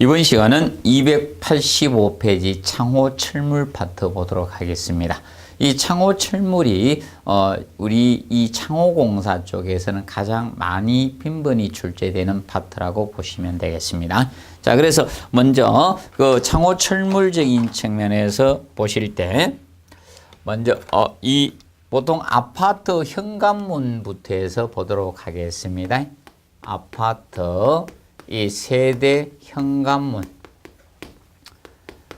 이번 시간은 285페이지 창호 철물 파트 보도록 하겠습니다. 이 창호 철물이 우리 이 창호공사 쪽에서는 가장 많이 빈번히 출제되는 파트라고 보시면 되겠습니다. 자, 그래서 먼저 그 창호 철물적인 측면에서 보실 때 먼저 이 보통 아파트 현관문부터 해서 보도록 하겠습니다. 아파트 이 세대 현관문.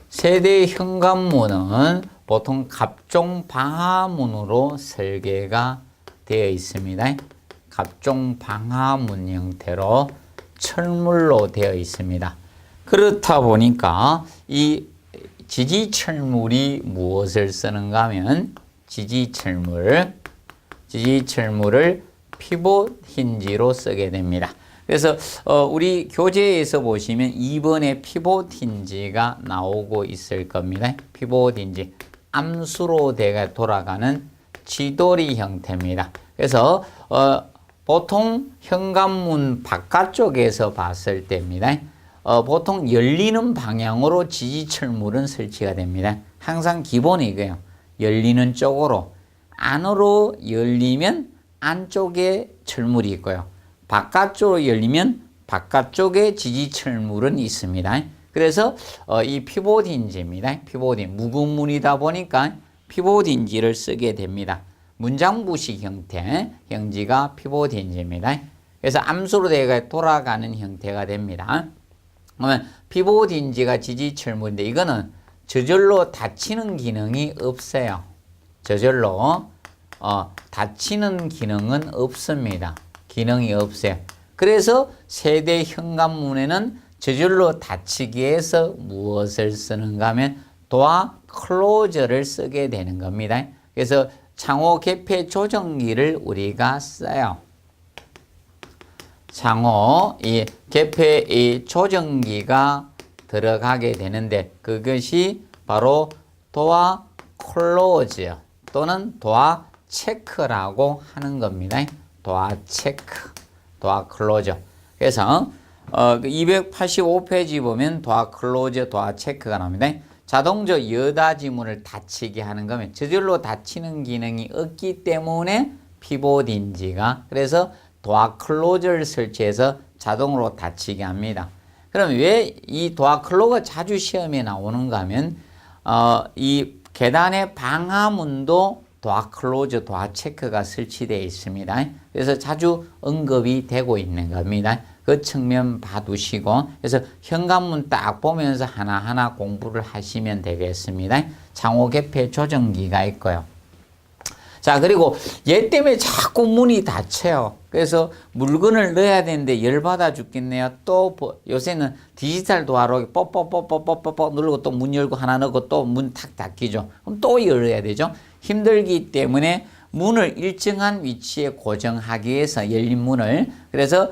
세대 현관문은 보통 갑종 방화문으로 설계가 되어 있습니다. 갑종 방화문 형태로 철물로 되어 있습니다. 그렇다 보니까 이 지지철물이 무엇을 쓰는가 하면 지지철물을 피봇 힌지로 쓰게 됩니다. 그래서 우리 교재에서 보시면 2번에 피봇 힌지가 나오고 있을 겁니다. 피봇 힌지. 암수로 돌아가는 지도리 형태입니다. 그래서 보통 현관문 바깥쪽에서 봤을 때입니다. 보통 열리는 방향으로 지지철물은 설치가 됩니다. 항상 기본이 이거예요. 열리는 쪽으로. 안으로 열리면 안쪽에 철물이 있고요. 바깥쪽으로 열리면 바깥쪽에 지지철물은 있습니다. 그래서 이 피봇 힌지입니다. 피봇 힌지. 묵은문이다 보니까 피봇 힌지를 쓰게 됩니다. 문장부식 형지가 피봇 힌지입니다. 그래서 암수로 돌아가는 형태가 됩니다. 그러면 피봇 힌지가 지지철물인데 이거는 저절로 닫히는 기능이 없어요. 저절로 닫히는 기능은 없습니다. 기능이 없어요. 그래서 세대 현관문에는 저절로 닫히기 위해서 무엇을 쓰는가 하면 도어 클로저를 쓰게 되는 겁니다. 그래서 창호 개폐 조정기를 우리가 써요. 창호 이 개폐 이 조정기가 들어가게 되는데 그것이 바로 도어 클로저 또는 도어 체크라고 하는 겁니다. 도어 체크, 도어 클로저. 그래서 285페이지 보면 도어 클로저, 도어 체크가 나옵니다. 자동적 여닫이문을 닫히게 하는 거면 저절로 닫히는 기능이 없기 때문에 피봇 힌지가 그래서 도어 클로저를 설치해서 자동으로 닫히게 합니다. 그럼 왜 이 도어 클로저가 자주 시험에 나오는가 하면 이 계단의 방화문도 도어 클로저, 도어 체크가 설치되어 있습니다. 그래서 자주 언급이 되고 있는 겁니다. 그 측면 봐두시고 그래서 현관문 딱 보면서 하나하나 공부를 하시면 되겠습니다. 창호 개폐 조정기가 있고요. 자, 그리고 얘 때문에 자꾸 문이 닫혀요. 그래서 물건을 넣어야 되는데 열받아 죽겠네요. 또 요새는 디지털 도어로 뻑뻑뻑뻑뻑뻑 누르고 또 문 열고 하나 넣고 또 문 탁 닫히죠. 그럼 또 열어야 되죠. 힘들기 때문에 문을 일정한 위치에 고정하기 위해서 열린 문을 그래서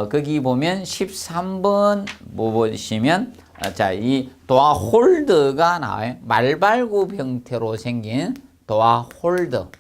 거기 보면 13번 보시면 자, 이 도어 홀더가 나와요. 말발굽 형태로 생긴 도어 홀더.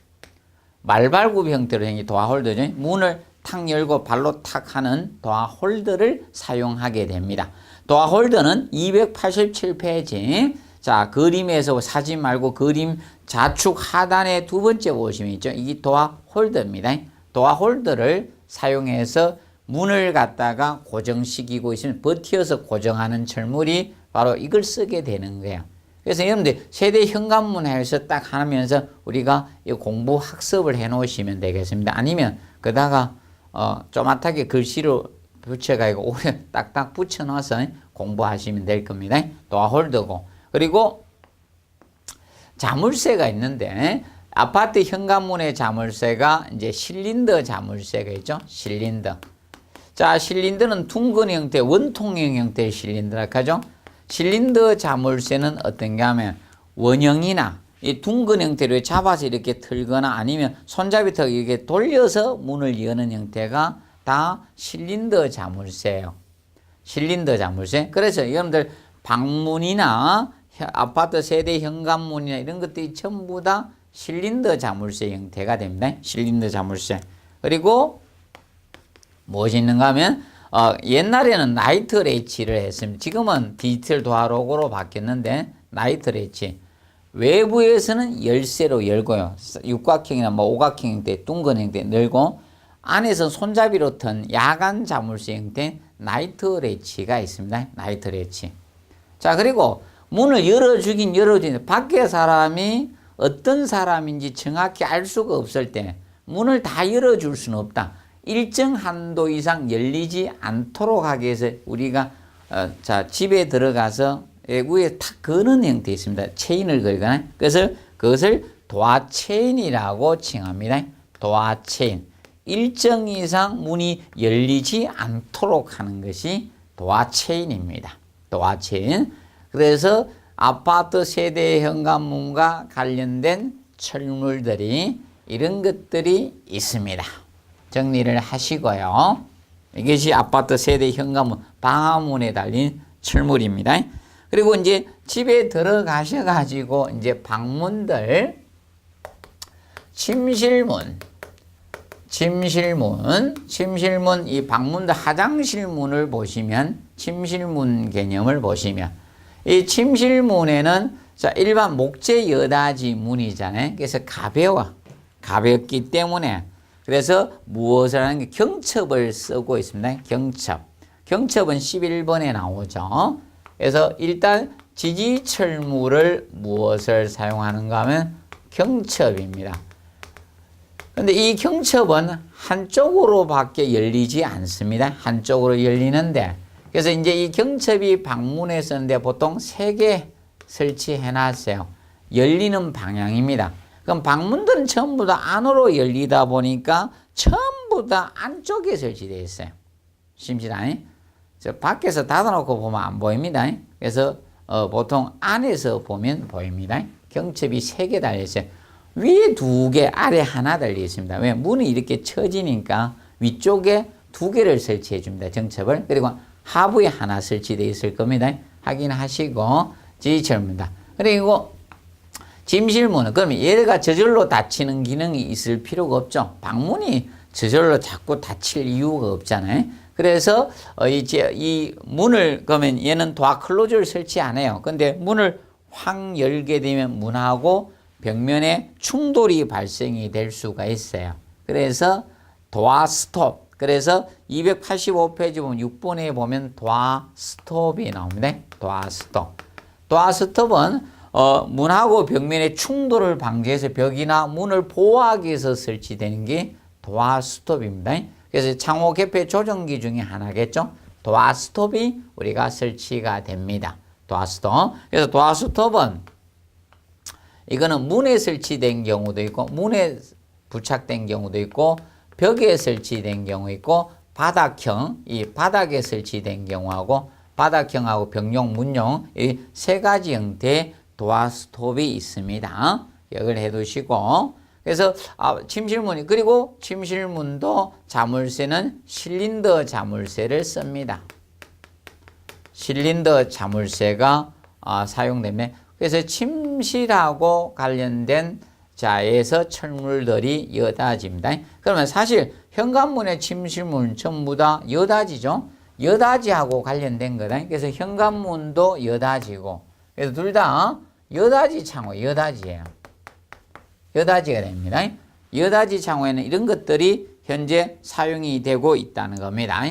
말발굽 형태로 생긴 도어 홀더죠. 문을 탁 열고 발로 탁 하는 도어 홀더를 사용하게 됩니다. 도어 홀더는 287페이지. 자, 그림에서 사진 말고 그림 좌측 하단에 두 번째 보시면 있죠. 이게 도어 홀더입니다. 도어 홀더를 사용해서 문을 갖다가 고정시키고 있으면 버티어서 고정하는 철물이 바로 이걸 쓰게 되는 거예요. 그래서 여러분들 세대 현관문에서 딱 하면서 우리가 이 공부 학습을 해 놓으시면 되겠습니다. 아니면 그다가 쪼맣게 글씨로 붙여가지고 오래 딱딱 붙여 넣어서 공부하시면 될 겁니다. 도어 홀더고 그리고 자물쇠가 있는데 아파트 현관문의 자물쇠가 이제 실린더 자물쇠가 있죠. 실린더. 자, 실린더는 둥근 형태, 원통형 형태의 실린더라 하죠. 실린더 자물쇠는 어떤가 하면 원형이나 이 둥근 형태로 잡아서 이렇게 틀거나 아니면 손잡이턱 이렇게 돌려서 문을 여는 형태가 다 실린더 자물쇠예요. 실린더 자물쇠. 그래서 여러분들 방문이나 아파트 세대 현관문이나 이런 것들이 전부 다 실린더 자물쇠 형태가 됩니다. 실린더 자물쇠. 그리고 무엇이 있는가 하면 옛날에는 나이트 레치를 했습니다. 지금은 디지털 도화로고로 바뀌었는데 나이트 레치. 외부에서는 열쇠로 열고요. 육각형이나 뭐 오각형 형태, 둥근 형태 열고 안에서 손잡이로 튼 야간 자물쇠 형태 나이트 레치가 있습니다. 나이트 레치. 자, 그리고 문을 열어주긴 밖에 사람이 어떤 사람인지 정확히 알 수가 없을 때 문을 다 열어줄 수는 없다. 일정 한도 이상 열리지 않도록 하기 위해서 우리가 집에 들어가서 외부에 탁 거는 형태 있습니다. 체인을 걸거나. 그래서 그것을 도어 체인이라고 칭합니다. 도어 체인. 일정 이상 문이 열리지 않도록 하는 것이 도어 체인입니다. 도어 체인. 그래서 아파트 세대 현관문과 관련된 철물들이 이런 것들이 있습니다. 정리를 하시고요. 이것이 아파트 세대 현관문, 방화문에 달린 철물입니다. 그리고 이제 집에 들어가셔가지고 이제 방문들, 침실문, 이 방문들 화장실 문을 보시면 침실문 개념을 보시면 이 침실문에는 자, 일반 목재 여닫이 문이잖아요. 그래서 가볍기 때문에 그래서 무엇을 하는 게 경첩을 쓰고 있습니다. 경첩은 11번에 나오죠. 그래서 일단 지지철물을 무엇을 사용하는가 하면 경첩입니다. 근데 이 경첩은 한쪽으로밖에 열리지 않습니다. 한쪽으로 열리는데 그래서 이제 이 경첩이 방문에 쓰는데 보통 3개 설치해 놨어요. 열리는 방향입니다. 그럼 방문들은 전부 다 안으로 열리다 보니까 전부 다 안쪽에 설치되어 있어요. 심시다니? 밖에서 닫아놓고 보면 안 보입니다. 그래서 보통 안에서 보면 보입니다. 경첩이 3개 달려 있어요. 위에 2개, 아래 하나 달려 있습니다. 왜? 문이 이렇게 처지니까 위쪽에 2개를 설치해 줍니다. 경첩을. 그리고 하부에 하나 설치되어 있을 겁니다. 확인하시고 지지철입니다. 그리고 침실문은 그러면 얘가 저절로 닫히는 기능이 있을 필요가 없죠. 방문이 저절로 자꾸 닫힐 이유가 없잖아요. 그래서 이제 이 문을 그러면 얘는 도어 클로즈를 설치 안 해요. 근데 문을 확 열게 되면 문하고 벽면에 충돌이 발생이 될 수가 있어요. 그래서 도어 스톱. 그래서 285페이지 보면 6번에 보면 도어 스톱이 나옵니다. 도어 스톱. 도어 스톱은 문하고 벽면의 충돌을 방지해서 벽이나 문을 보호하기 위해서 설치되는 게 도어 스톱입니다. 그래서 창호 개폐 조정기 중에 하나겠죠. 도어 스톱이 우리가 설치가 됩니다. 도어 스톱. 그래서 도어 스톱은 이거는 문에 설치된 경우도 있고 문에 부착된 경우도 있고 벽에 설치된 경우 있고 바닥형, 이 바닥에 설치된 경우하고 바닥형하고 벽용, 문용 이 3가지 형태의 도어 스톱이 있습니다. 기억을 해두시고 그래서 침실문이 그리고 침실문도 자물쇠는 실린더 자물쇠를 씁니다. 실린더 자물쇠가 사용되면 그래서 침실하고 관련된 자에서 철물들이 여닫입니다. 그러면 사실 현관문의 침실문은 전부 다 여닫이죠. 여닫이하고 관련된 거다. 그래서 현관문도 여닫이고 그래서 둘 다 여닫이 창호, 여닫이에요. 여닫이가 됩니다. 여닫이 창호에는 이런 것들이 현재 사용이 되고 있다는 겁니다.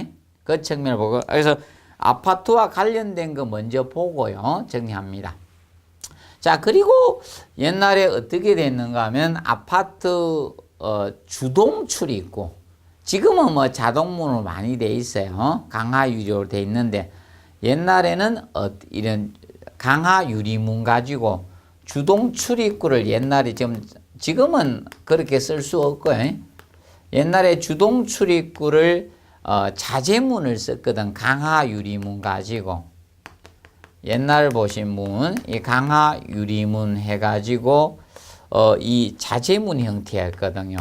그 측면을 보고 그래서 아파트와 관련된 거 먼저 보고요. 정리합니다. 자, 그리고 옛날에 어떻게 됐는가 하면 아파트 주동 출입구 지금은 뭐 자동문으로 많이 돼 있어요. 강화 유리로 돼 있는데 옛날에는 이런 강화 유리문 가지고 주동 출입구를 옛날에 지금은 그렇게 쓸 수 없고요. 옛날에 주동 출입구를 자재문을 썼거든. 강화 유리문 가지고 옛날 보신 문, 이 강화 유리문 해가지고 이 자재문 형태였거든요.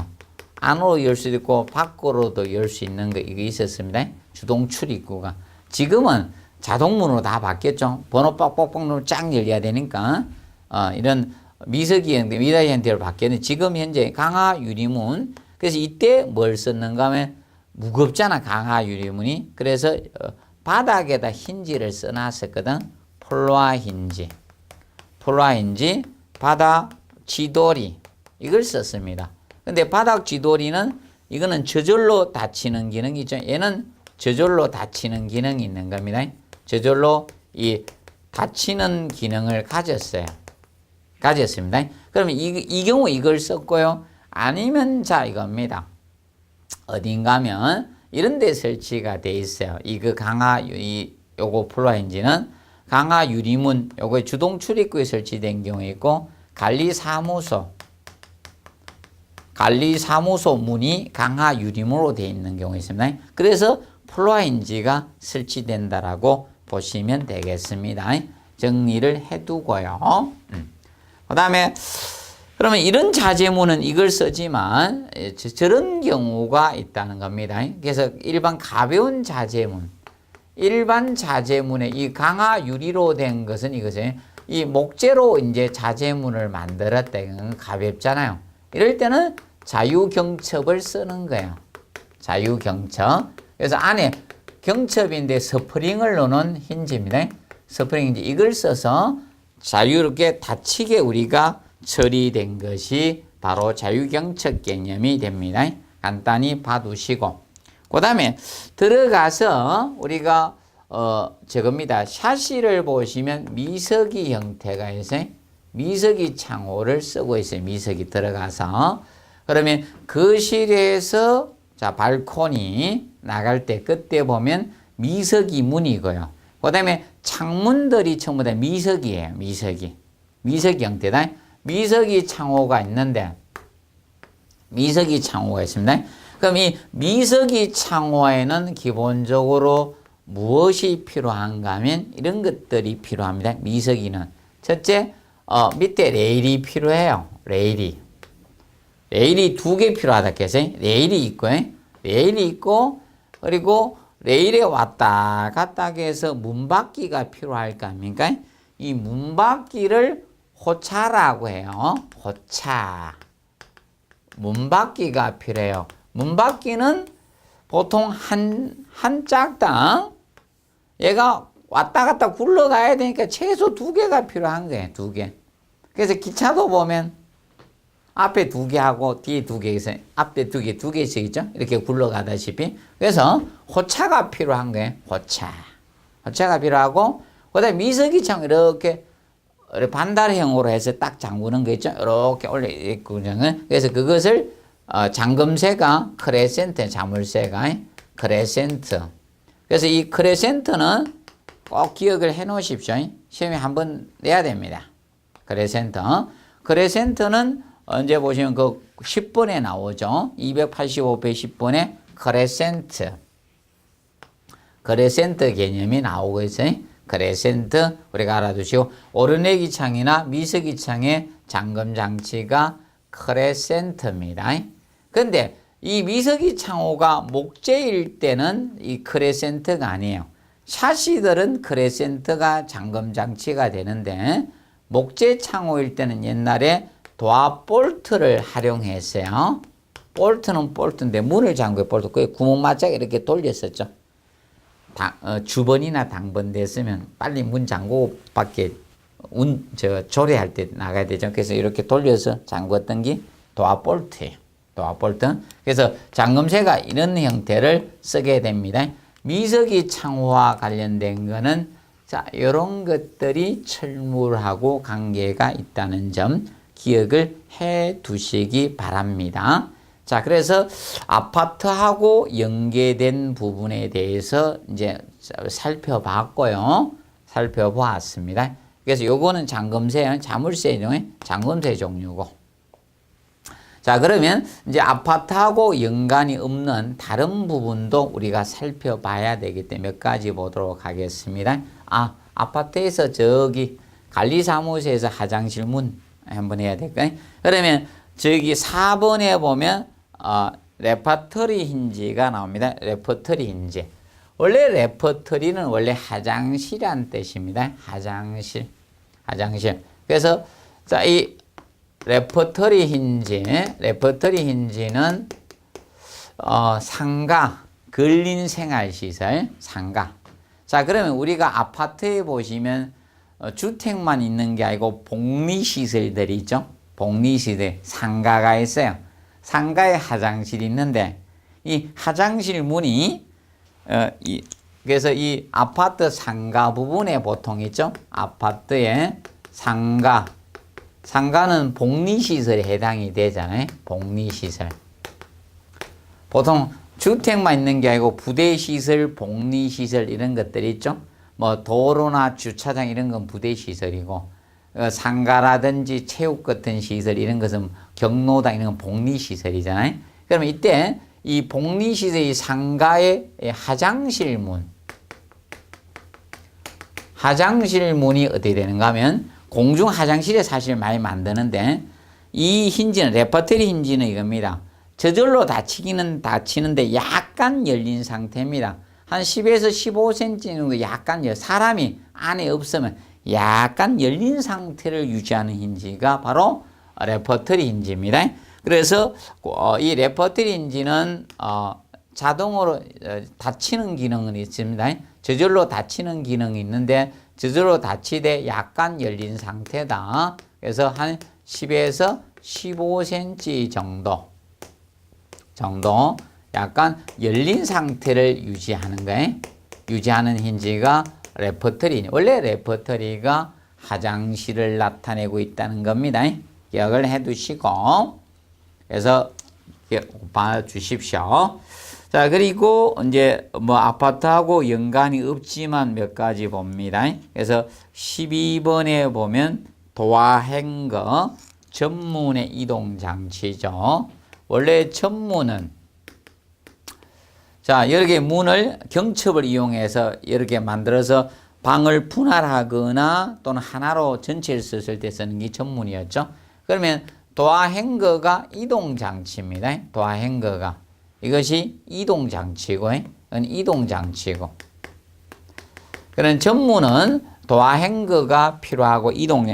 안으로 열 수도 있고 밖으로도 열 수 있는 거 이거 있었습니다. 주동 출입구가. 지금은 자동문으로 다 바뀌었죠. 번호 뻑뻑뻑 누르면 쫙 열려야 되니까 이런 미석이 형태, 미닫이 형태로 바뀌었는데 지금 현재 강화 유리문. 그래서 이때 뭘 썼는가 하면 무겁잖아, 강화 유리문이. 그래서 바닥에다 힌지를 써놨었거든. 플로아 힌지, 바닥 쥐돌이 이걸 썼습니다. 근데 바닥 쥐돌이는 이거는 저절로 닫히는 기능이 있죠. 얘는 저절로 닫히는 기능이 있는 겁니다. 저절로 이 닫히는 기능을 가졌습니다. 그러면 이 경우 이걸 썼고요. 아니면 자 이겁니다. 어딘가면 이런 데 설치가 돼 있어요. 이거 요거 플로아인지는 강화 유리문 요거 주동 출입구에 설치된 경우 있고 관리사무소 문이 강화 유리문으로 되어 있는 경우 있습니다. 그래서 플로아인지가 설치된다라고 보시면 되겠습니다. 정리를 해두고요. 그 다음에 그러면 이런 자재문은 이걸 쓰지만 저런 경우가 있다는 겁니다. 그래서 일반 가벼운 자재문, 일반 자재문에 이 강화 유리로 된 것은 이것이 이 목재로 이제 자재문을 만들었다. 이건 가볍잖아요. 이럴 때는 자유경첩을 쓰는 거예요. 자유경첩. 그래서 안에 경첩인데 스프링을 넣는 힌지입니다. 스프링 힌지 이걸 써서 자유롭게 닫히게 우리가 처리된 것이 바로 자유경첩 개념이 됩니다. 간단히 봐두시고 그 다음에 들어가서 우리가 저겁니다. 샤시를 보시면 미석이 형태가 있어요. 미석이 창호를 쓰고 있어요. 미석이 들어가서 그러면 거실에서 자 발코니 나갈 때 그때 보면 미석이 문이고요. 그 다음에 창문들이 전부 다 미석이에요. 미석이 형태다. 미석이 창호가 있는데 미석이 창호가 있습니다. 그럼 이 미석이 창호에는 기본적으로 무엇이 필요한가 하면 이런 것들이 필요합니다. 미석이는 첫째 밑에 레일이 필요해요. 레일이 두 개 필요하다 했어요. 레일이 있고 그리고 레일에 왔다 갔다 해서 문바퀴가 필요할 거 아닙니까? 이 문바퀴를 호차라고 해요. 호차. 문바퀴가 필요해요. 문바퀴는 보통 한 짝당 얘가 왔다 갔다 굴러가야 되니까 최소 2개가 필요한 거예요. 2개. 그래서 기차도 보면 앞에 2개 하고 뒤에 2개 있어요. 앞에 2개, 2개씩 있죠. 이렇게 굴러가다시피. 그래서 호차가 필요한 거예요. 호차가 필요하고 그다음에 미석이창 이렇게 반달형으로 해서 딱 잠그는 거 있죠. 이렇게 올려 있고 그래서 그것을 잠금쇠가 크레센트, 자물쇠가 크레센트. 그래서 이 크레센트는 꼭 기억을 해 놓으십시오. 시험에 한번 내야 됩니다. 크레센트는 언제 보시면 그 10번에 나오죠. 285페이지 10번에 크레센트 개념이 나오고 있어요. 크레센트 우리가 알아두시고 오르내기 창이나 미석이 창의 잠금 장치가 크레센트입니다. 그런데 이 미석이 창호가 목재일 때는 이 크레센트가 아니에요. 샤시들은 크레센트가 잠금 장치가 되는데 목재 창호일 때는 옛날에 도합볼트를 활용했어요. 볼트는 볼트인데 문을 잠그는 볼트 그게 구멍 맞자가 이렇게 돌렸었죠. 주번이나 당번 됐으면 빨리 문 잠그고 밖에 조리할 때 나가야 되죠. 그래서 이렇게 돌려서 잠궜던 게 도합볼트예요. 도합볼트. 그래서 잠금쇠가 이런 형태를 쓰게 됩니다. 미석이 창호와 관련된 거는 자, 이런 것들이 철물하고 관계가 있다는 점 기억을 해 두시기 바랍니다. 자, 그래서 아파트하고 연계된 부분에 대해서 이제 살펴보았습니다. 그래서 요거는 잠금쇠, 자물쇠 중에 잠금쇠 종류고. 자, 그러면 이제 아파트하고 연관이 없는 다른 부분도 우리가 살펴봐야 되기 때문에 몇 가지 보도록 하겠습니다. 아파트에서 저기 관리사무소에서 화장실 문 한번 해야 될까요? 그러면 저기 4번에 보면 레퍼터리 힌지가 나옵니다. 레퍼터리 힌지. 원래 레퍼터리는 원래 화장실이란 뜻입니다. 화장실. 그래서 자, 이 레퍼터리 힌지는 상가 근린 생활시설, 상가. 자, 그러면 우리가 아파트에 보시면 주택만 있는 게 아니고 복리시설들이 있죠. 복리시설, 상가가 있어요. 상가에 화장실이 있는데 이 화장실 문이 그래서 이 아파트 상가 부분에 보통 있죠. 아파트의 상가는 복리시설에 해당이 되잖아요. 복리시설. 보통 주택만 있는 게 아니고 부대시설, 복리시설 이런 것들이 있죠. 뭐 도로나 주차장 이런 건 부대시설이고 상가라든지 체육 같은 시설 이런 것은 경로당 이런 건 복리시설이잖아요. 그러면 이때 이 복리시설의 상가의 화장실 문이 어떻게 되는가 하면 공중 화장실에 사실 많이 만드는데 이 힌지는 레퍼토리 힌지는 이겁니다. 저절로 닫히는데 약간 열린 상태입니다. 한 10에서 15cm 정도 약간 사람이 안에 없으면 약간 열린 상태를 유지하는 힌지가 바로 레퍼토리 힌지입니다. 그래서 이 레퍼토리 힌지는 자동으로 닫히는 기능은 있습니다. 저절로 닫히는 기능이 있는데 저절로 닫히되 약간 열린 상태다. 그래서 한 10에서 15cm 정도 약간 열린 상태를 유지하는 거예요. 유지하는 힌지가 레퍼토리. 원래 레퍼토리가 화장실을 나타내고 있다는 겁니다. 기억을 해 두시고 그래서 봐주십시오. 자, 그리고 이제 뭐 아파트하고 연관이 없지만 몇 가지 봅니다. 그래서 12번에 보면 도화행거 전문의 이동 장치죠. 원래 전문은 자, 여러 개의 문을 경첩을 이용해서 여러 개 만들어서 방을 분할하거나 또는 하나로 전체를 썼을 때 쓰는 게 전문이었죠. 그러면 도화행거가 이동장치입니다. 도화행거가. 이것이 이동장치고, 이동장치고. 그런 전문은 도화행거가 필요하고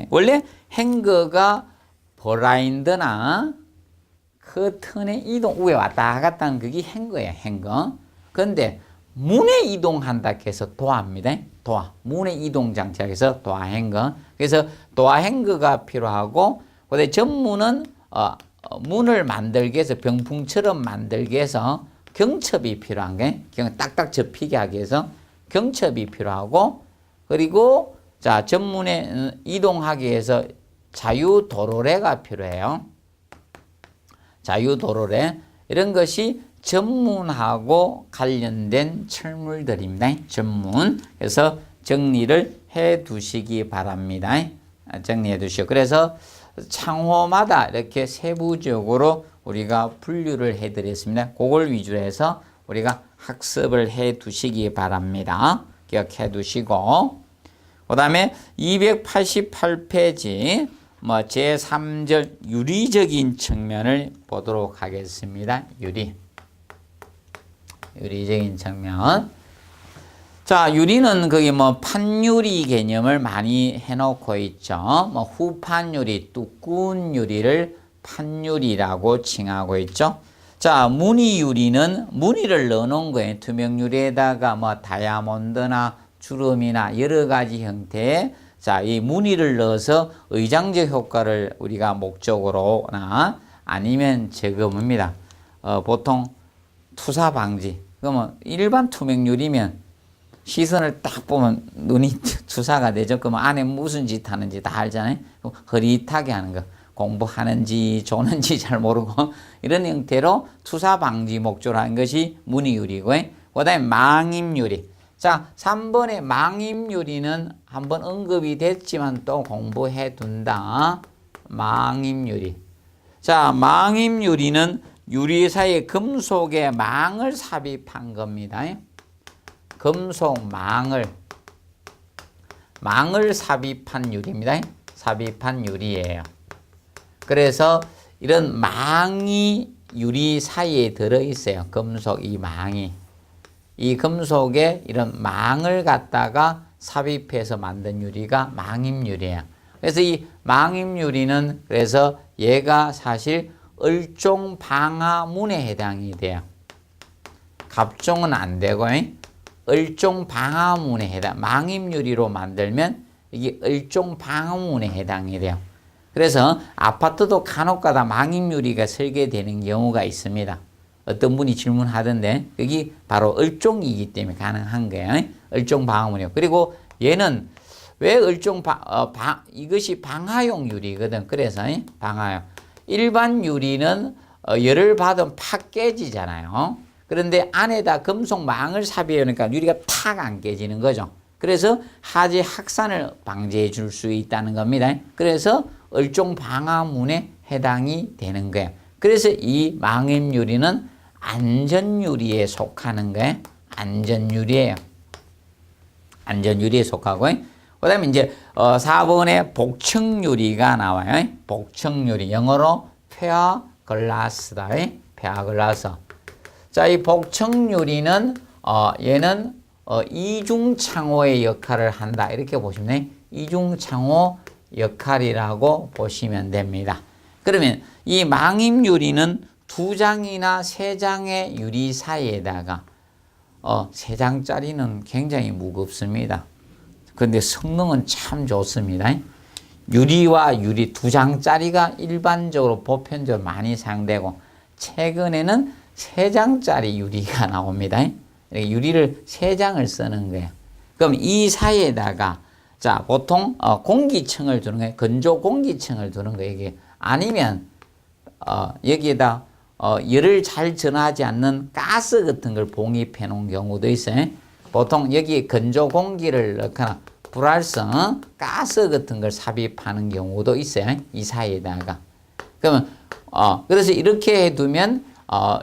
원래 행거가 블라인드나 커튼의 이동, 위에 왔다 갔다 하는 그게 행거예요, 행거. 그런데 문에 이동한다 해서 도화입니다. 도화. 문의 이동장치라 해서 도화행거. 그래서 도화행거가 필요하고, 근데 전문은 문을 만들기 위해서 병풍처럼 만들기 위해서 경첩이 필요한 게 딱딱 접히게 하기 위해서 경첩이 필요하고 그리고 자 전문에 이동하기 위해서 자유도로래가 필요해요. 자유도로래 이런 것이 전문하고 관련된 철물들입니다. 전문. 그래서 정리를 해 두시기 바랍니다. 정리해 두시고 그래서 창호마다 이렇게 세부적으로 우리가 분류를 해 드렸습니다. 그걸 위주로 해서 우리가 학습을 해 두시기 바랍니다. 기억해 두시고 그 다음에 288페이지 뭐 제3절 유리적인 측면을 보도록 하겠습니다. 유리적인 측면. 자, 유리는 거기 뭐 판유리 개념을 많이 해놓고 있죠. 뭐 후판유리, 두꺼운 유리를 판유리라고 칭하고 있죠. 자, 무늬유리는 무늬를 넣어놓은 거예요. 투명 유리에다가 뭐 다이아몬드나 주름이나 여러 가지 형태의 자, 이 무늬를 넣어서 의장적 효과를 우리가 목적으로나 아니면 제거입니다. 보통 투사 방지. 그러면 일반 투명 유리면 시선을 딱 보면 눈이 투사가 되죠. 그러면 안에 무슨 짓 하는지 다 알잖아요. 흐릿하게 하는 거. 공부하는지 조는지 잘 모르고 이런 형태로 투사 방지 목적으로 하는 것이 무늬유리고 그 다음에 망임유리. 자, 3번의 망임유리는 한번 언급이 됐지만 또 공부해 둔다. 망임유리. 자, 망임유리는 유리 사이에 금속의 망을 삽입한 겁니다. 금속 망을 삽입한 유리입니다. 삽입한 유리예요. 그래서 이런 망이 유리 사이에 들어있어요. 금속 이 망이. 이 금속에 이런 망을 갖다가 삽입해서 만든 유리가 망임유리예요. 그래서 이 망임유리는 그래서 얘가 사실 을종 방화문에 해당이 돼요. 갑종은 안 되고 을종 방화문에 해당, 망임유리로 만들면 이게 을종 방화문에 해당이 돼요. 그래서 아파트도 간혹가다 망임유리가 설계되는 경우가 있습니다. 어떤 분이 질문하던데 여기 바로 을종이기 때문에 가능한 거예요. 을종 방화문이요. 그리고 얘는 왜 을종 이것이 방화용 유리거든. 그래서 방화용. 일반 유리는 열을 받으면 팍 깨지잖아요. 그런데 안에다 금속 망을 삽입해 놓으니까 유리가 탁 안 깨지는 거죠. 그래서 화재 확산을 방지해 줄 수 있다는 겁니다. 그래서 을종 방화문에 해당이 되는 거예요. 그래서 이 망임유리는 안전유리에 속하는 거예요. 안전유리예요. 안전유리에 속하고. 그 다음에 이제 4번에 복층유리가 나와요. 복층유리. 영어로 페어 글라스다. 페어 글라스. 자, 이 복층유리는 얘는 이중창호의 역할을 한다. 이렇게 보시면 돼요. 이중창호 역할이라고 보시면 됩니다. 그러면 이 망임유리는 2장이나 3장의 유리 사이에다가 3장짜리는 굉장히 무겁습니다. 그런데 성능은 참 좋습니다. 유리와 유리 2장짜리가 일반적으로 보편적으로 많이 사용되고 최근에는 3장짜리 유리가 나옵니다. 유리를 3장을 쓰는 거예요. 그럼 이 사이에다가 자, 보통 공기층을 두는 거예요. 건조 공기층을 두는 거예요. 이게 아니면 여기에다 열을 잘 전하지 않는 가스 같은 걸 봉입해 놓은 경우도 있어요. 보통 여기 건조 공기를 넣거나 불활성 가스 같은 걸 삽입하는 경우도 있어요. 이 사이에다가. 그러면 그래서 이렇게 해두면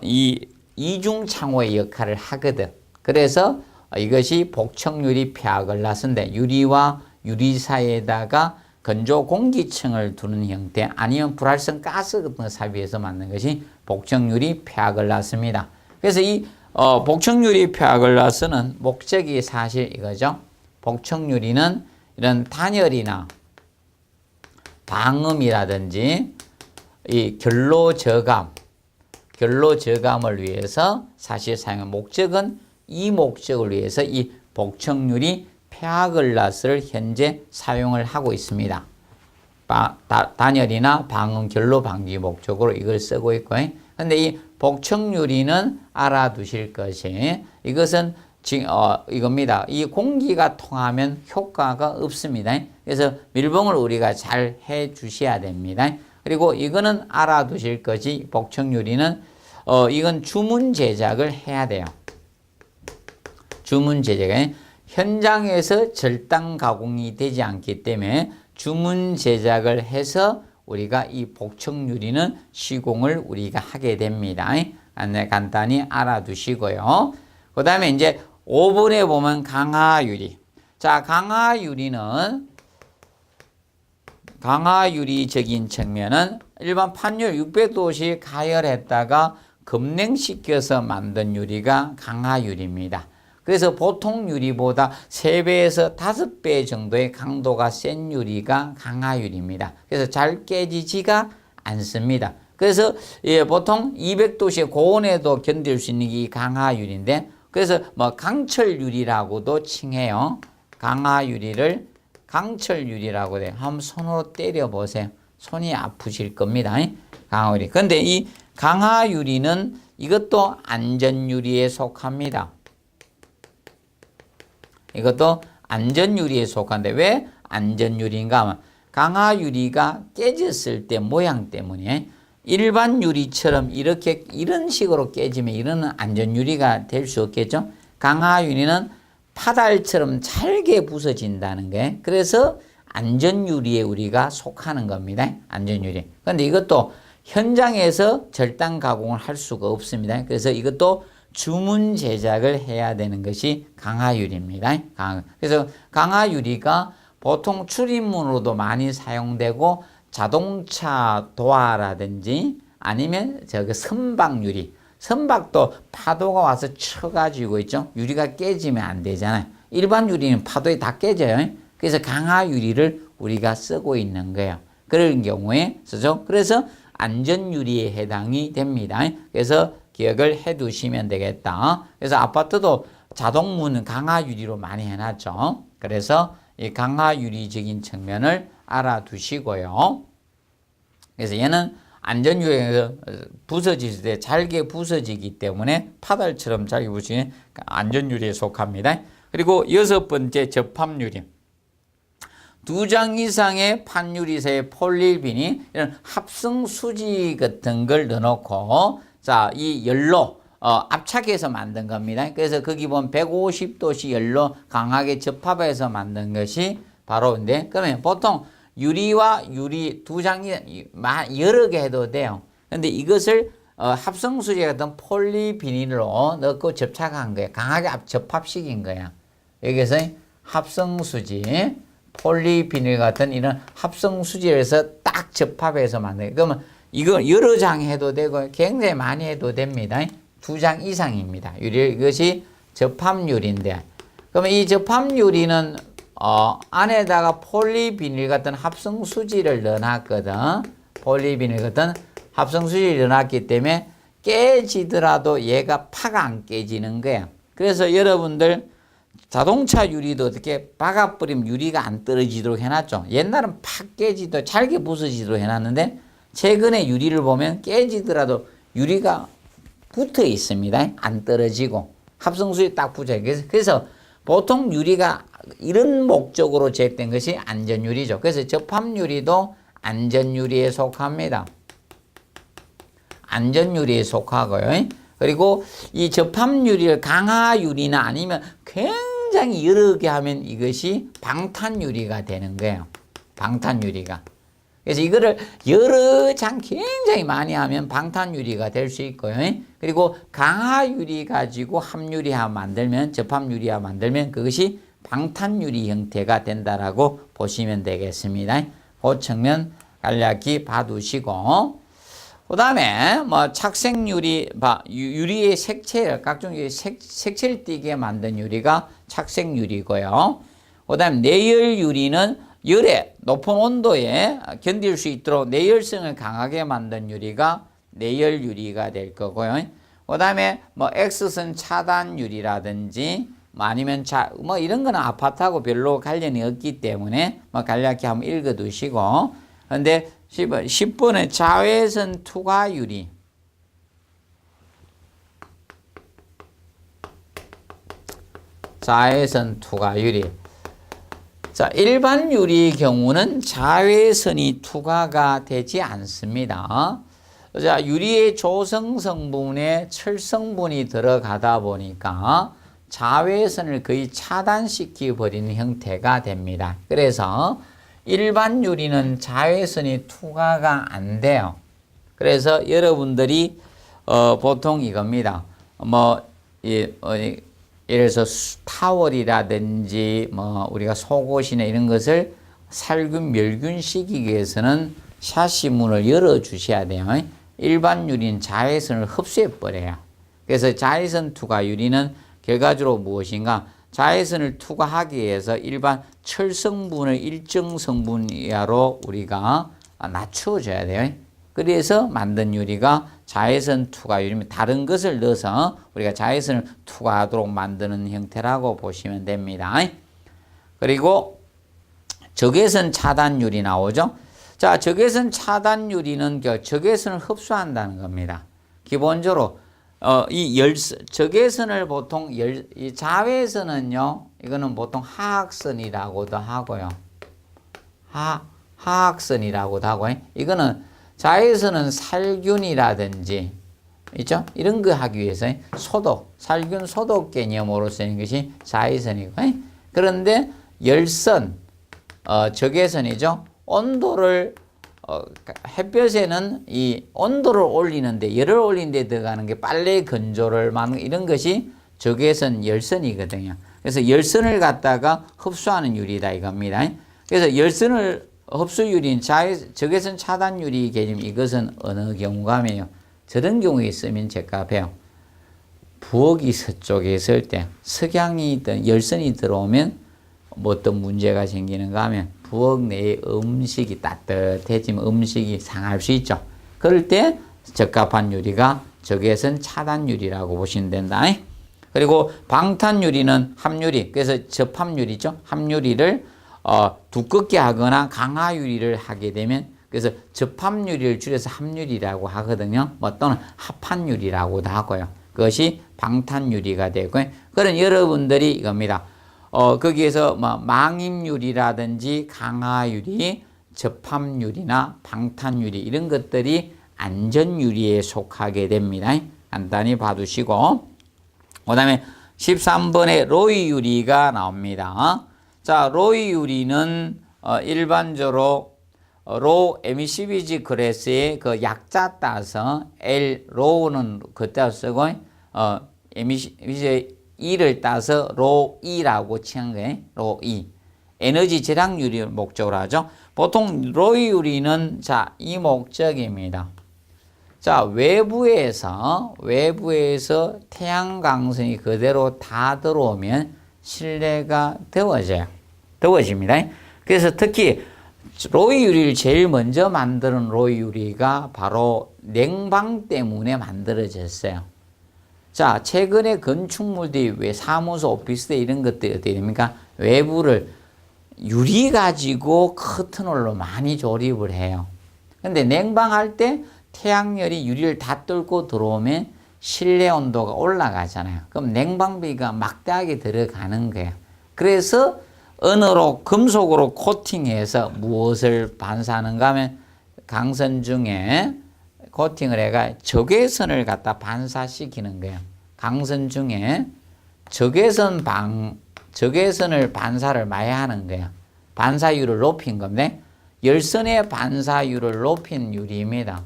이 이중창호의 역할을 하거든. 그래서 이것이 복층유리 페어글라스인데 유리와 유리 사이에다가 건조 공기층을 두는 형태 아니면 불활성 가스 같은 걸 삽입해서 만든 것이 복층유리 페어글라스입니다. 그래서 이 복층유리 페어글라스는 목적이 사실 이거죠. 복층유리는 이런 단열이나 방음이라든지 이 결로 저감을 위해서 사실 사용한 목적은 이 목적을 위해서 이 복층유리 페어글라스를 현재 사용을 하고 있습니다. 단열이나 방음 결로 방지 목적으로 이걸 쓰고 있고, 근데 이 복층유리는 알아두실 것이 이것은 이겁니다. 이 공기가 통하면 효과가 없습니다. 그래서 밀봉을 우리가 잘 해 주셔야 됩니다. 그리고 이거는 알아두실 것이 복층유리는 이건 주문 제작을 해야 돼요. 주문 제작은 현장에서 절단 가공이 되지 않기 때문에 주문 제작을 해서 우리가 이 복층유리는 시공을 우리가 하게 됩니다. 간단히 알아두시고요. 그 다음에 이제 5번에 보면 강화유리. 자, 강화유리적인 측면은 일반 판율 600도씩 가열했다가 급냉시켜서 만든 유리가 강화유리입니다. 그래서 보통 유리보다 3배에서 5배 정도의 강도가 센 유리가 강화유리입니다. 그래서 잘 깨지지가 않습니다. 그래서 보통 200도씨 고온에도 견딜 수 있는 게 강화유리인데, 그래서 강철유리라고도 칭해요. 강화유리를 강철유리라고 해요. 한번 손으로 때려 보세요. 손이 아프실 겁니다. 강화유리. 그런데 이 강화유리는 이것도 안전유리에 속합니다. 이것도 안전유리에 속한데 왜 안전유리인가 하면 강화유리가 깨졌을 때 모양 때문에 일반 유리처럼 이런 식으로 깨지면 이런 안전유리가 될 수 없겠죠. 강화유리는 파달처럼 잘게 부서진다는 게 그래서 안전유리에 우리가 속하는 겁니다. 안전유리. 그런데 이것도 현장에서 절단 가공을 할 수가 없습니다. 그래서 이것도 주문 제작을 해야 되는 것이 강화유리입니다. 그래서 강화유리가 보통 출입문으로도 많이 사용되고 자동차 도화라든지 아니면 선박유리. 선박도 파도가 와서 쳐가지고 있죠. 유리가 깨지면 안 되잖아요. 일반 유리는 파도에 다 깨져요. 그래서 강화유리를 우리가 쓰고 있는 거예요. 그런 경우에 쓰죠. 그래서 안전유리에 해당이 됩니다. 그래서 기억을 해 두시면 되겠다. 그래서 아파트도 자동문 강화 유리로 많이 해놨죠. 그래서 이 강화 유리적인 측면을 알아두시고요. 그래서 얘는 안전유리에서 부서질 때 잘게 부서지기 때문에 파달처럼 잘게 부서지는 안전유리에 속합니다. 그리고 6번째 접합유리. 2장 이상의 판유리 사이에 폴리빈이 이런 합성수지 같은 걸 넣어놓고 자, 이 열로 압착해서 만든 겁니다. 그래서 거기 보면 150도씨 열로 강하게 접합해서 만든 것이 바로인데, 그러면 보통 유리와 유리 2장이 여러 개 해도 돼요. 근데 이것을 합성수지 같은 폴리비닐로 넣고 접착한 거예요. 강하게 접합시킨 거야. 여기서 합성수지, 폴리비닐 같은 이런 합성수지를 해서 딱 접합해서 만든 거예요. 그러면 이거 여러 장 해도 되고 굉장히 많이 해도 됩니다. 2장 이상입니다. 유리, 이것이 접합유리인데, 그러면 이 접합유리는 안에다가 폴리비닐 같은 합성수지를 넣어놨거든. 폴리비닐 같은 합성수지를 넣어놨기 때문에 깨지더라도 얘가 파가 안 깨지는 거야. 그래서 여러분들 자동차 유리도 어떻게 박아버리면 유리가 안 떨어지도록 해놨죠. 옛날은 팍 깨지도 잘게 부서지도록 해놨는데 최근에 유리를 보면 깨지더라도 유리가 붙어 있습니다. 안 떨어지고 합성수지 딱 붙어요. 그래서 보통 유리가 이런 목적으로 제작된 것이 안전유리죠. 그래서 접합유리도 안전유리에 속합니다. 안전유리에 속하고요. 그리고 이 접합유리를 강화유리나 아니면 굉장히 여러 개 하면 이것이 방탄유리가 되는 거예요. 방탄유리가. 그래서 이거를 여러 장 굉장히 많이 하면 방탄유리가 될 수 있고요. 그리고 강화유리 가지고 합유리화 만들면, 접합유리화 만들면 그것이 방탄유리 형태가 된다라고 보시면 되겠습니다. 그 측면 간략히 봐두시고, 그 다음에 뭐 착색유리, 유리의 색채를, 각종 색채를 띠게 만든 유리가 착색유리고요. 그 다음에 내열유리는 열에 높은 온도에 견딜 수 있도록 내열성을 강하게 만든 유리가 내열유리가 될 거고요. 그 다음에 뭐 X선 차단유리라든지 아니면 뭐 이런 거는 아파트하고 별로 관련이 없기 때문에 뭐 간략히 한번 읽어 두시고, 근데 10번에 자외선 투과유리. 자외선 투과유리. 자, 일반 유리의 경우는 자외선이 투과가 되지 않습니다. 자, 유리의 조성 성분에 철 성분이 들어가다 보니까 자외선을 거의 차단시켜 버리는 형태가 됩니다. 그래서 일반 유리는 자외선이 투과가 안 돼요. 그래서 여러분들이 보통 이겁니다. 뭐 예를 들어서 타월이라든지 뭐 우리가 속옷이나 이런 것을 살균 멸균시키기 위해서는 샤시문을 열어 주셔야 돼요. 일반 유리는 자외선을 흡수해 버려요. 그래서 자외선 투과 유리는 결과적으로 무엇인가? 자외선을 투과하기 위해서 일반 철 성분을 일정 성분 이하로 우리가 낮추어줘야 돼요. 그래서 만든 유리가 자외선 투과 유리면 다른 것을 넣어서 우리가 자외선을 투과하도록 만드는 형태라고 보시면 됩니다. 그리고 적외선 차단 유리 나오죠. 자, 적외선 차단 유리는 적외선을 흡수한다는 겁니다. 기본적으로 적외선을 보통 이 자외선은요, 이거는 보통 하악선이라고도 하고요. 하악선이라고도 하고, 이거는 자외선은 살균이라든지, 있죠? 이런 거 하기 위해서 소독, 살균 소독 개념으로 쓰는 것이 자외선이고, 그런데 열선, 적외선이죠? 온도를 햇볕에는 이 온도를 올리는데, 열을 올리는데 들어가는 게 빨래 건조를 막는 이런 것이 적외선 열선이거든요. 그래서 열선을 갖다가 흡수하는 유리다 이겁니다. 그래서 열선을 흡수유리인 적외선 차단유리 개념, 이것은 어느 경우가 하면요, 저런 경우에 쓰면 적합해요. 부엌이 서쪽에 있을 때 석양이 열선이 들어오면 뭐 어떤 문제가 생기는가 하면 부엌 내에 음식이 따뜻해지면 음식이 상할 수 있죠. 그럴 때 적합한 유리가 적외선 차단유리라고 보시면 된다. 그리고 방탄유리는 함유리, 그래서 접합유리죠. 함유리를 두껍게 하거나 강화유리를 하게 되면, 그래서 접합유리를 줄여서 함유리라고 하거든요. 뭐 또는 합판유리라고도 하고요. 그것이 방탄유리가 되고, 그런 여러분들이 이겁니다. 거기에서 뭐 망임유리라든지 강화유리, 접합유리나 방탄유리 이런 것들이 안전유리에 속하게 됩니다. 간단히 봐두시고, 그 다음에 13번에 로이유리가 나옵니다. 자, 로이유리는 일반적으로 로 에미시비지 그래스의 그 약자 따서 L 로는 그따 쓰고 에미시비지 E를 따서 로 E라고 칭한 거예요. 로 E. 에너지 절약유리를 목적으로 하죠. 보통 로이유리는 자, 이 목적입니다. 자, 외부에서 태양 광선이 그대로 다 들어오면 실내가 더워집니다. 그래서 특히 로이유리를 제일 먼저 만드는 로이유리가 바로 냉방 때문에 만들어졌어요. 자, 최근에 건축물들이 왜 사무소, 오피스텔 이런 것들이 어떻게 됩니까? 외부를 유리 가지고 커튼홀로 많이 조립을 해요. 근데 냉방할 때 태양열이 유리를 다 뚫고 들어오면 실내 온도가 올라가잖아요. 그럼 냉방비가 막대하게 들어가는 거예요. 그래서 은으로 금속으로 코팅해서 무엇을 반사하는가 하면 강선 중에 코팅을 해가 적외선을 갖다 반사시키는 거예요. 강선 중에 적외선을 반사를 많이 하는 거예요. 반사율을 높인 건데 열선의 반사율을 높인 유리입니다.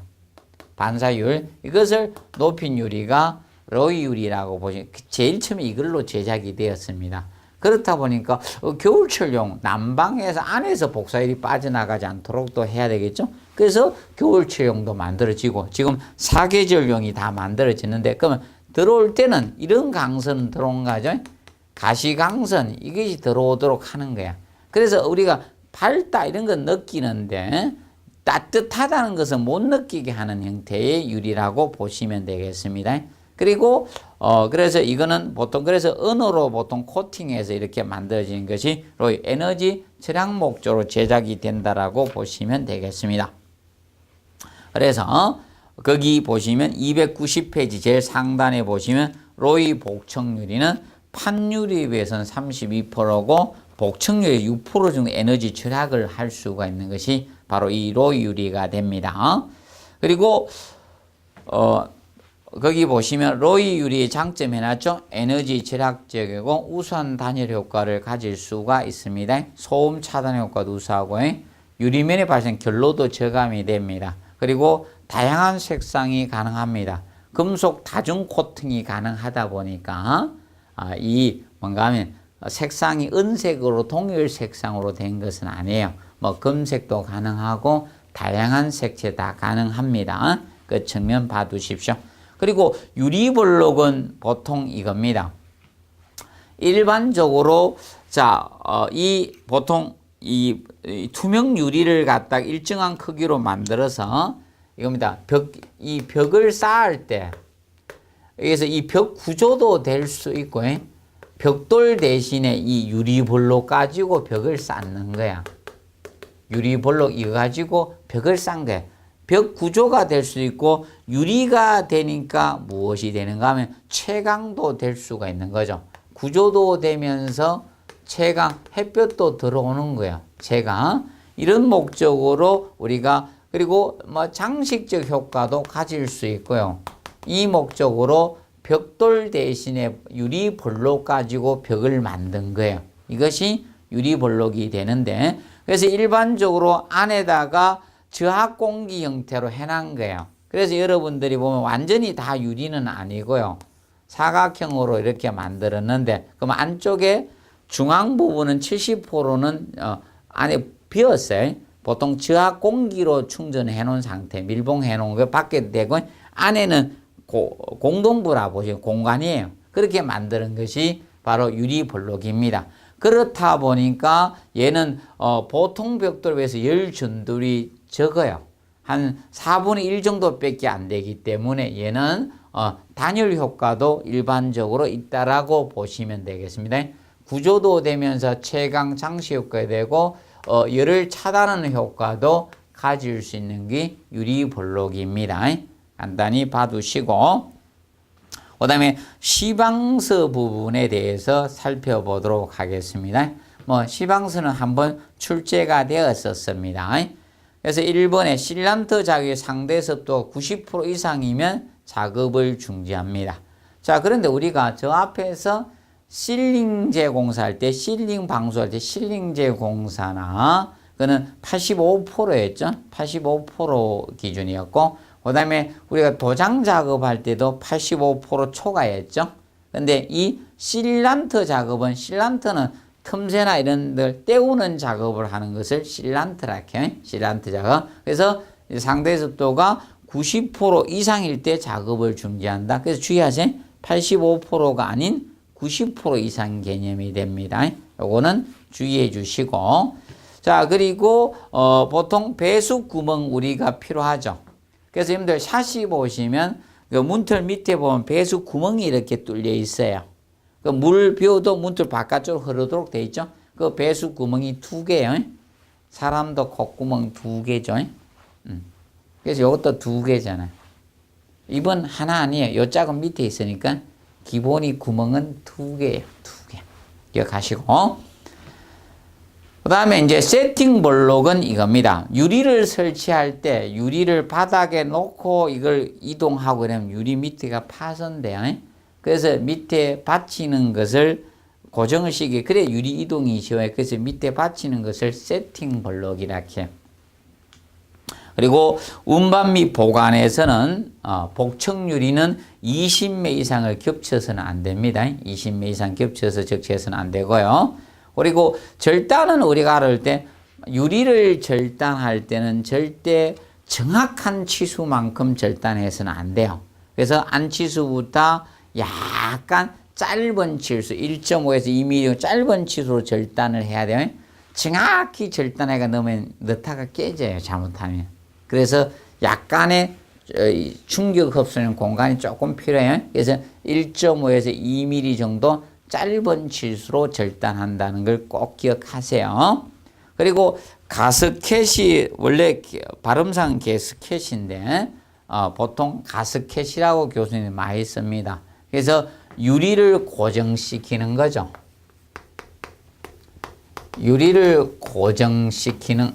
반사율, 이것을 높인 유리가 로이유리라고 보시면 제일 처음에 이걸로 제작이 되었습니다. 그렇다 보니까 겨울철용 난방에서 안에서 복사열이 빠져나가지 않도록 또 해야 되겠죠. 그래서 겨울철용도 만들어지고 지금 사계절용이 다 만들어지는데, 그러면 들어올 때는 이런 강선은 들어온 거죠. 가시강선 이것이 들어오도록 하는 거야. 그래서 우리가 밝다 이런 건 느끼는데 따뜻하다는 것은 못 느끼게 하는 형태의 유리라고 보시면 되겠습니다. 그리고 그래서 이거는 보통 그래서 은으로 보통 코팅해서 이렇게 만들어지는 것이 로이 에너지 절약 목적으로 제작이 된다라고 보시면 되겠습니다. 그래서 거기 보시면 290페이지 제일 상단에 보시면 로이 복층유리는 판유리에 비해서는 32%고 복층유리 6% 정도 에너지 절약을 할 수가 있는 것이 바로 이 로이유리가 됩니다. 그리고 거기 보시면 로이유리의 장점 해놨죠. 에너지 절약적이고 우수한 단열 효과를 가질 수가 있습니다. 소음 차단 효과도 우수하고 유리면에 발생 결로도 저감이 됩니다. 그리고 다양한 색상이 가능합니다. 금속 다중 코팅이 가능하다 보니까 이 뭔가 하면 색상이 은색으로 동일 색상으로 된 것은 아니에요. 뭐 금색도 가능하고 다양한 색채 다 가능합니다. 그 측면 봐두십시오. 그리고 유리블록은 보통 이겁니다. 일반적으로 보통 이 투명 유리를 갖다가 일정한 크기로 만들어서 이겁니다. 이 벽을 쌓을 때 그래서 이 벽 구조도 될 수 있고 벽돌 대신에 이 유리블록 가지고 벽을 쌓는 거야. 유리블록 이거 가지고 벽을 쌓은 거야. 벽 구조가 될 수 있고 유리가 되니까 무엇이 되는가 하면 채광도 될 수가 있는 거죠. 구조도 되면서 채광, 햇볕도 들어오는 거예요. 채광. 이런 목적으로 우리가 그리고 뭐 장식적 효과도 가질 수 있고요. 이 목적으로 벽돌 대신에 유리블록 가지고 벽을 만든 거예요. 이것이 유리블록이 되는데 그래서 일반적으로 안에다가 저압공기 형태로 해놓은 거예요. 그래서 여러분들이 보면 완전히 다 유리는 아니고요. 사각형으로 이렇게 만들었는데 그럼 안쪽에 중앙 부분은 70%는 안에 비었어요. 보통 저압공기로 충전해 놓은 상태, 밀봉해 놓은 거 밖에 되고 안에는 공동부라 보시면 공간이에요. 그렇게 만드는 것이 바로 유리블록입니다. 그렇다 보니까 얘는 보통 벽돌에 비해서 열 전도율이 적어요. 한 4분의 1 정도밖에 안 되기 때문에 얘는 단열 효과도 일반적으로 있다라고 보시면 되겠습니다. 구조도 되면서 채광 장시 효과가 되고 열을 차단하는 효과도 가질 수 있는 게 유리볼록입니다. 간단히 봐두시고 그 다음에 시방서 부분에 대해서 살펴보도록 하겠습니다. 시방서는 한번 출제가 되었었습니다. 그래서 1번에 실란트 작업의 상대 습도 90% 이상이면 작업을 중지합니다. 자, 그런데 우리가 저 앞에서 실링제 공사할 때, 실링 방수할 때 실링제 공사나 그는 85%였죠. 85% 기준이었고, 그 다음에 우리가 도장 작업할 때도 85% 초과였죠. 근데 이 실란트 작업은, 실란트는 틈새나 이런 데 때우는 작업을 하는 것을 실란트라 해요. 실란트 작업. 그래서 상대 습도가 90% 이상일 때 작업을 중지한다. 그래서 주의하세요. 85%가 아닌 90% 이상 개념이 됩니다. 요거는 주의해 주시고. 자, 그리고 보통 배수 구멍 우리가 필요하죠. 그래서 여러분들 샷시 보시면 그 문틀 밑에 보면 배수 구멍이 이렇게 뚫려 있어요. 그 물 비워도 문틀 바깥쪽으로 흐르도록 돼 있죠. 그 배수 구멍이 2개예요. 사람도 콧구멍 2개죠. 그래서 이것도 2개잖아요. 이번 하나 아니에요. 요 짝은 밑에 있으니까 기본이 구멍은 2개예요. 2개. 기억하시고. 그 다음에 이제 세팅 볼록은 이겁니다. 유리를 설치할 때 유리를 바닥에 놓고 이걸 이동하고 그러면 유리 밑에가 파손돼요. 그래서 밑에 받치는 것을 고정을 시키게, 그래 유리 이동이 쉬워요. 그래서 밑에 받치는 것을 세팅 볼록이라 해요. 그리고 운반 및 보관에서는 복층 유리는 20매 이상을 겹쳐서는 안 됩니다. 20매 이상 겹쳐서 적재해서는 안 되고요. 그리고 절단은 우리가 알을 때 유리를 절단할 때는 절대 정확한 치수만큼 절단해서는 안 돼요. 그래서 안치수부터 약간 짧은 치수 1.5에서 2mm 짧은 치수로 절단을 해야 돼요. 정확히 절단해가 넣으면 너타가 깨져요. 잘못하면. 그래서 약간의 충격 흡수는 공간이 조금 필요해요. 그래서 1.5에서 2mm 정도 짧은 치수로 절단한다는 걸 꼭 기억하세요. 그리고 가스켓이 원래 발음상 게스켓인데 보통 가스켓이라고 교수님이 많이 씁니다. 그래서 유리를 고정시키는 거죠. 유리를 고정시키는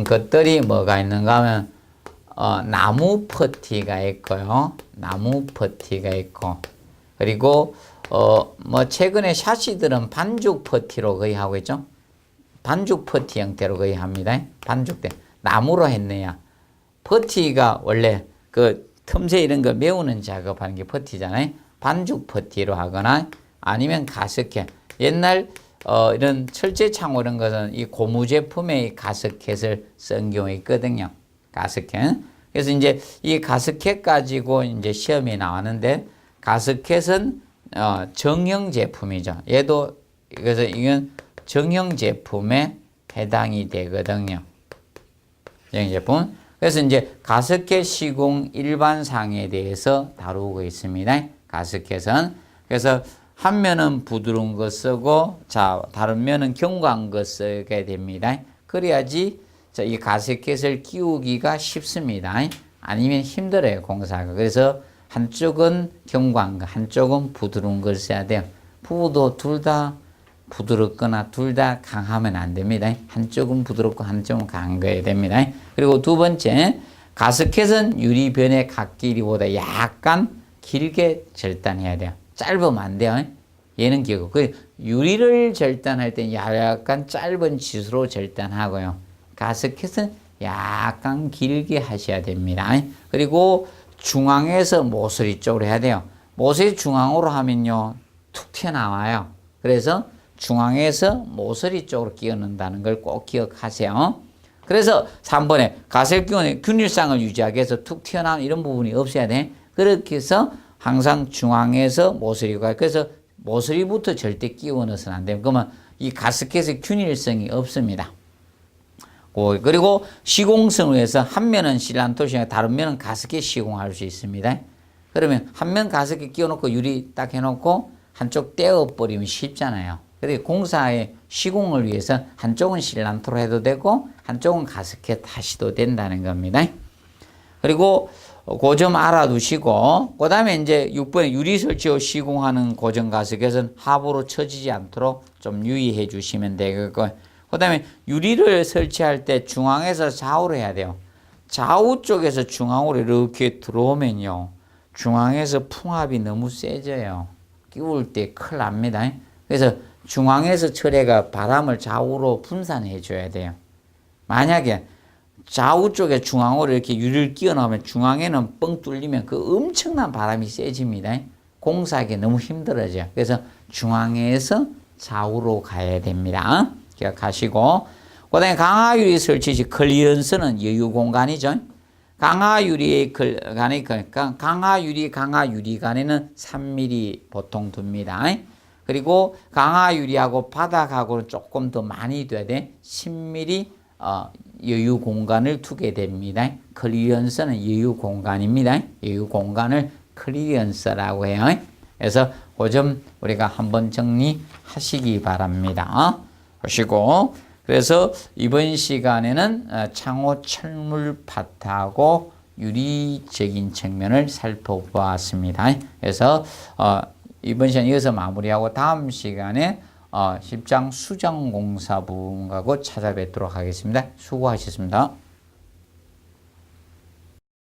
것들이 뭐가 있는가 하면 나무 퍼티가 있고요. 나무 퍼티가 있고, 그리고 최근에 샤시들은 반죽 퍼티로 거의 하고 있죠. 반죽 퍼티 형태로 거의 합니다. 반죽대 나무로 했네요. 퍼티가 원래 그 틈새 이런 거 메우는 작업하는 게 퍼티잖아요. 반죽 퍼티로 하거나 아니면 가스켓. 옛날 이런 철제창고 이런 것은 이 고무 제품의 가스켓을 쓴 경우가 있거든요. 가스켓. 그래서 이제 이 가스켓 가지고 이제 시험이 나왔는데, 가스켓은 정형 제품이죠. 얘도 그래서 이건 정형 제품에 해당이 되거든요. 정형 제품. 그래서 이제 가스켓 시공 일반상에 대해서 다루고 있습니다. 가스켓은. 그래서 한 면은 부드러운 거 쓰고, 자, 다른 면은 견고한 거 쓰게 됩니다. 그래야지 이 가스켓을 끼우기가 쉽습니다. 아니면 힘들어요, 공사가. 그래서 한쪽은 견고한 거, 한쪽은 부드러운 걸 써야 돼요. 부부도 둘 다 부드럽거나 둘 다 강하면 안 됩니다. 한쪽은 부드럽고 한쪽은 강한 거야 됩니다. 그리고 두 번째, 가스켓은 유리변의 각 길이보다 약간 길게 절단해야 돼요. 짧으면 안 돼요. 얘는 길고. 유리를 절단할 때 약간 짧은 치수로 절단하고요. 가스켓은 약간 길게 하셔야 됩니다. 그리고 중앙에서 모서리 쪽으로 해야 돼요. 모서리 중앙으로 하면요, 툭 튀어나와요. 그래서 중앙에서 모서리 쪽으로 끼워 넣는다는 걸 꼭 기억하세요. 그래서 3번에 가스켓 균일상을 유지하기 위해서 툭 튀어나온 이런 부분이 없어야 돼. 그렇게 해서 항상 중앙에서 모서리가, 그래서 모서리부터 절대 끼워 넣어서는 안 돼요. 그러면 이 가스켓의 균일성이 없습니다. 그리고 시공성을 위해서 한 면은 실란토 시공, 다른 면은 가습기 시공할 수 있습니다. 그러면 한 면 가습기 끼워놓고 유리 딱 해놓고 한쪽 떼어버리면 쉽잖아요. 그래서 공사의 시공을 위해서 한쪽은 실란토로 해도 되고 한쪽은 가습기에 다시도 된다는 겁니다. 그리고 그 점 알아두시고 그 다음에 이제 6번에 유리 설치 후 시공하는 고정 가습기에서는 하부로 처지지 않도록 좀 유의해 주시면 되겠고, 그 다음에 유리를 설치할 때 중앙에서 좌우로 해야 돼요. 좌우 쪽에서 중앙으로 이렇게 들어오면요, 중앙에서 풍압이 너무 세져요. 끼울 때 큰일 납니다. 그래서 중앙에서 철회가 바람을 좌우로 분산해 줘야 돼요. 만약에 좌우 쪽에 중앙으로 이렇게 유리를 끼워 넣으면 중앙에는 뻥 뚫리면 그 엄청난 바람이 세집니다. 공사하기 너무 힘들어져요. 그래서 중앙에서 좌우로 가야 됩니다. 기억하시고, 그 다음에 강화유리 설치 시 클리어런스는 여유 공간이죠. 강화유리 간에, 그러니까 강화유리 간에는 3mm 보통 둡니다. 그리고 강화유리하고 바닥하고는 조금 더 많이 둬야 돼. 10mm 여유 공간을 두게 됩니다. 클리어런스는 여유 공간입니다. 여유 공간을 클리어런스라고 해요. 그래서 그 점 우리가 한번 정리하시기 바랍니다. 보시고, 그래서 이번 시간에는 창호 철물 파트하고 유리적인 측면을 살펴보았습니다. 그래서 이번 시간 이어서 마무리하고 다음 시간에 10장 수정공사 부분하고 찾아뵙도록 하겠습니다. 수고하셨습니다.